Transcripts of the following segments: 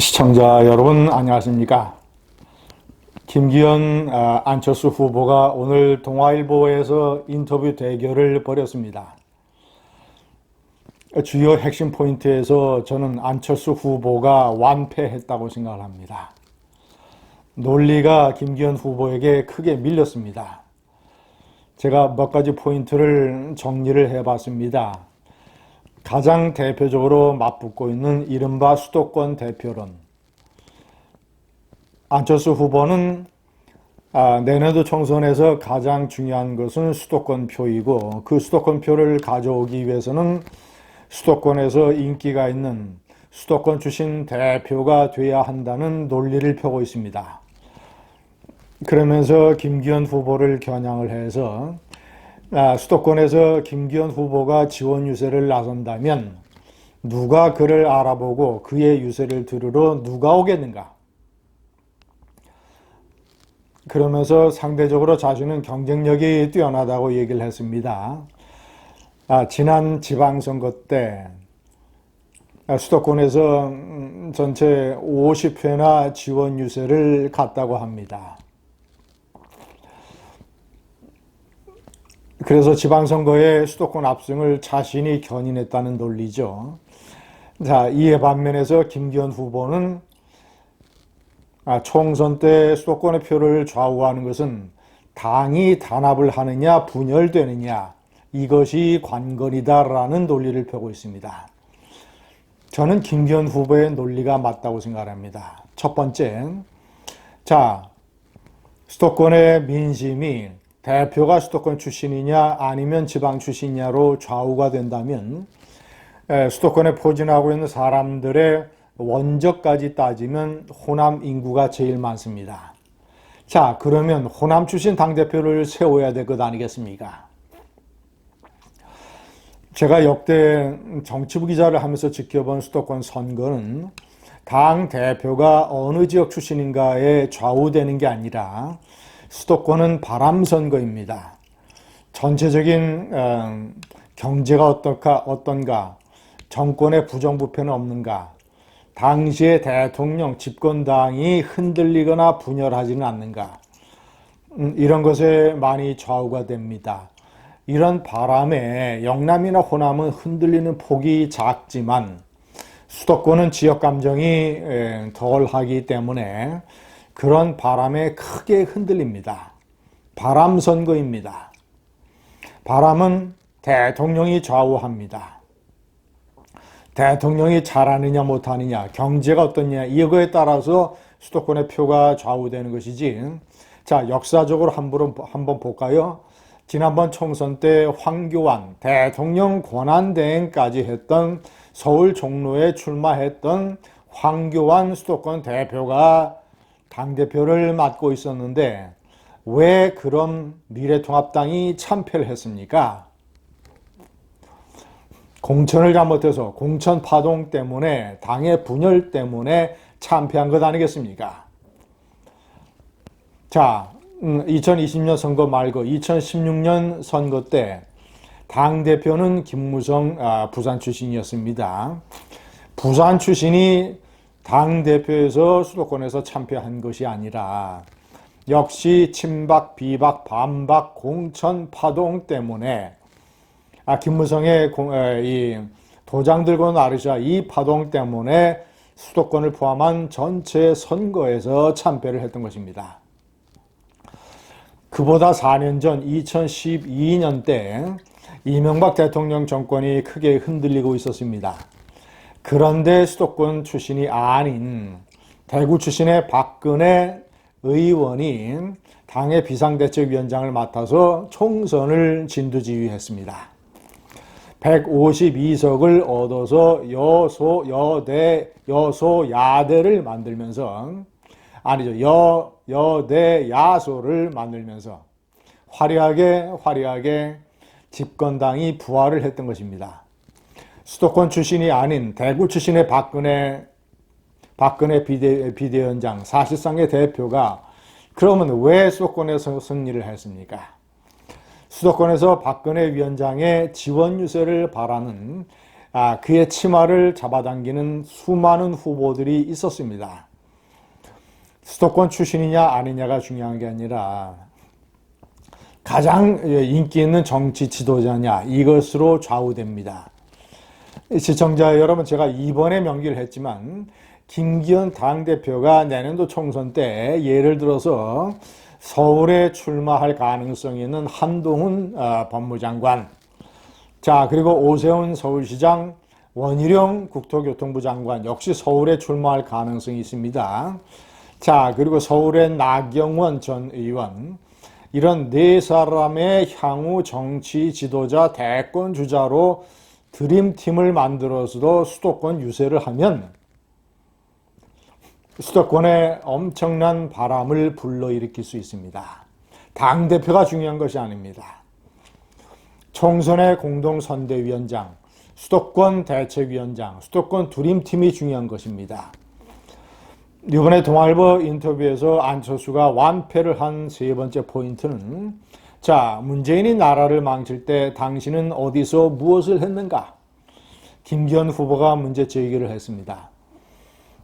시청자 여러분 안녕하십니까? 김기현 안철수 후보가 오늘 동아일보에서 인터뷰 대결을 벌였습니다. 주요 핵심 포인트에서 저는 안철수 후보가 완패했다고 생각을 합니다. 논리가 김기현 후보에게 크게 밀렸습니다. 제가 몇 가지 포인트를 정리를 해봤습니다. 가장 대표적으로 맞붙고 있는 이른바 수도권 대표론. 안철수 후보는 내년도 총선에서 가장 중요한 것은 수도권 표이고, 그 수도권 표를 가져오기 위해서는 수도권에서 인기가 있는 수도권 출신 대표가 돼야 한다는 논리를 펴고 있습니다. 그러면서 김기현 후보를 겨냥을 해서 수도권에서 김기현 후보가 지원 유세를 나선다면 누가 그를 알아보고 그의 유세를 들으러 누가 오겠는가? 그러면서 상대적으로 자신은 경쟁력이 뛰어나다고 얘기를 했습니다. 지난 지방선거 때 수도권에서 전체 50회나 지원 유세를 갔다고 합니다. 그래서 지방선거에 수도권 압승을 자신이 견인했다는 논리죠. 자, 이에 반면에서 김기현 후보는 총선 때 수도권의 표를 좌우하는 것은 당이 단합을 하느냐 분열되느냐 이것이 관건이다라는 논리를 펴고 있습니다. 저는 김기현 후보의 논리가 맞다고 생각합니다. 첫 번째, 자, 수도권의 민심이 대표가 수도권 출신이냐 아니면 지방 출신이냐로 좌우가 된다면 수도권에 포진하고 있는 사람들의 원적까지 따지면 호남 인구가 제일 많습니다. 자, 그러면 호남 출신 당대표를 세워야 될 것 아니겠습니까? 제가 역대 정치부 기자를 하면서 지켜본 수도권 선거는 당 대표가 어느 지역 출신인가에 좌우되는 게 아니라 수도권은 바람 선거입니다. 전체적인 경제가 어떤가, 정권의 부정부패는 없는가, 당시의 대통령 집권당이 흔들리거나 분열하지는 않는가, 이런 것에 많이 좌우가 됩니다. 이런 바람에 영남이나 호남은 흔들리는 폭이 작지만 수도권은 지역 감정이 덜하기 때문에 그런 바람에 크게 흔들립니다. 바람 선거입니다. 바람은 대통령이 좌우합니다. 대통령이 잘하느냐 못하느냐, 경제가 어떠냐 이거에 따라서 수도권의 표가 좌우되는 것이지. 자, 역사적으로 한번 볼까요? 지난번 총선 때 황교안 대통령 권한대행까지 했던 서울 종로에 출마했던 황교안 수도권 대표가 당대표를 맡고 있었는데 왜 그럼 미래통합당이 참패를 했습니까? 공천을 잘못해서 공천 파동 때문에 당의 분열 때문에 참패한 것 아니겠습니까? 자, 2020년 선거 말고 2016년 선거 때 당대표는 김무성 부산 출신이었습니다. 부산 출신이 당대표에서 수도권에서 참패한 것이 아니라 역시 친박, 비박, 반박, 공천 파동 때문에 김무성의 이 도장 들고 나르샤 이 파동 때문에 수도권을 포함한 전체 선거에서 참패를 했던 것입니다. 그보다 4년 전 2012년 때 이명박 대통령 정권이 크게 흔들리고 있었습니다. 그런데 수도권 출신이 아닌 대구 출신의 박근혜 의원이 당의 비상대책위원장을 맡아서 총선을 진두지휘했습니다. 152석을 얻어서 여소야대를 만들면서 여대야소를 만들면서 화려하게 집권당이 부활을 했던 것입니다. 수도권 출신이 아닌 대구 출신의 박근혜 비대위원장, 사실상의 대표가 그러면 왜 수도권에서 승리를 했습니까? 수도권에서 박근혜 위원장의 지원 유세를 바라는 그의 치마를 잡아당기는 수많은 후보들이 있었습니다. 수도권 출신이냐 아니냐가 중요한 게 아니라 가장 인기 있는 정치 지도자냐, 이것으로 좌우됩니다. 시청자 여러분, 제가 이번에 명기를 했지만 김기현 당대표가 내년도 총선 때 예를 들어서 서울에 출마할 가능성이 있는 한동훈 법무장관, 그리고 오세훈 서울시장, 원희룡 국토교통부 장관 역시 서울에 출마할 가능성이 있습니다. 그리고 서울의 나경원 전 의원, 이런 네 사람의 향후 정치 지도자 대권 주자로 드림팀을 만들어서도 수도권 유세를 하면 수도권에 엄청난 바람을 불러일으킬 수 있습니다. 당대표가 중요한 것이 아닙니다. 총선의 공동선대위원장, 수도권 대책위원장, 수도권 드림팀이 중요한 것입니다. 이번에 동아일보 인터뷰에서 안철수가 완패를 한 세 번째 포인트는 문재인이 나라를 망칠 때 당신은 어디서 무엇을 했는가? 김기현 후보가 문제 제기를 했습니다.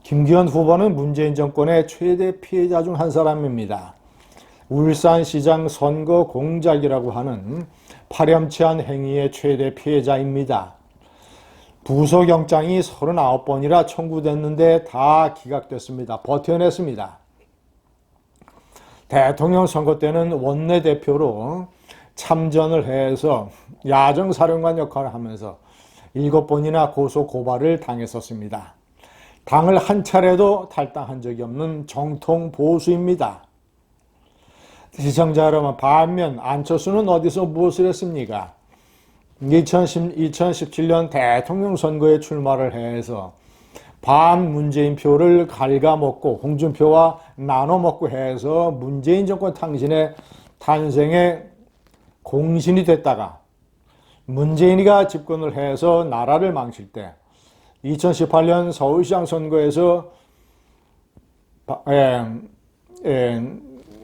김기현 후보는 문재인 정권의 최대 피해자 중 한 사람입니다. 울산시장 선거 공작이라고 하는 파렴치한 행위의 최대 피해자입니다. 부소경장이 39번이나 청구됐는데 다 기각됐습니다. 버텨냈습니다. 대통령 선거 때는 원내대표로 참전을 해서 야정사령관 역할을 하면서 7번이나 고소 고발을 당했었습니다. 당을 한 차례도 탈당한 적이 없는 정통 보수입니다. 시청자 여러분, 반면 안철수는 어디서 무엇을 했습니까? 2017년 대통령 선거에 출마를 해서 반문재인 표를 갉아먹고 홍준표와 나눠먹고 해서 문재인 정권 당신의 탄생에 공신이 됐다가 문재인이가 집권을 해서 나라를 망칠 때 2018년 서울시장 선거에서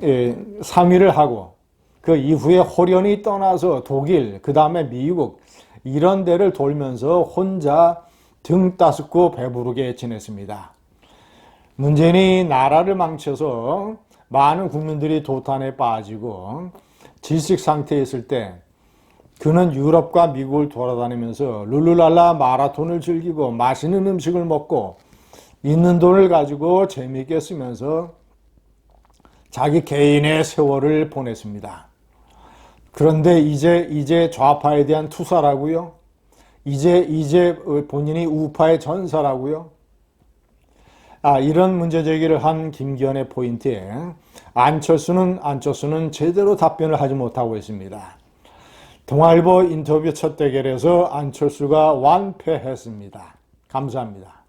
3위를 하고 그 이후에 호련히 떠나서 독일, 그 다음에 미국 이런 데를 돌면서 혼자 등 따스고 배부르게 지냈습니다. 문재인이 나라를 망쳐서 많은 국민들이 도탄에 빠지고 질식 상태에 있을 때 그는 유럽과 미국을 돌아다니면서 룰루랄라 마라톤을 즐기고 맛있는 음식을 먹고 있는 돈을 가지고 재미있게 쓰면서 자기 개인의 세월을 보냈습니다. 그런데 이제 좌파에 대한 투사라고요? 이제 본인이 우파의 전사라고요? 이런 문제 제기를 한 김기현의 포인트에 안철수는 제대로 답변을 하지 못하고 있습니다. 동아일보 인터뷰 첫 대결에서 안철수가 완패했습니다. 감사합니다.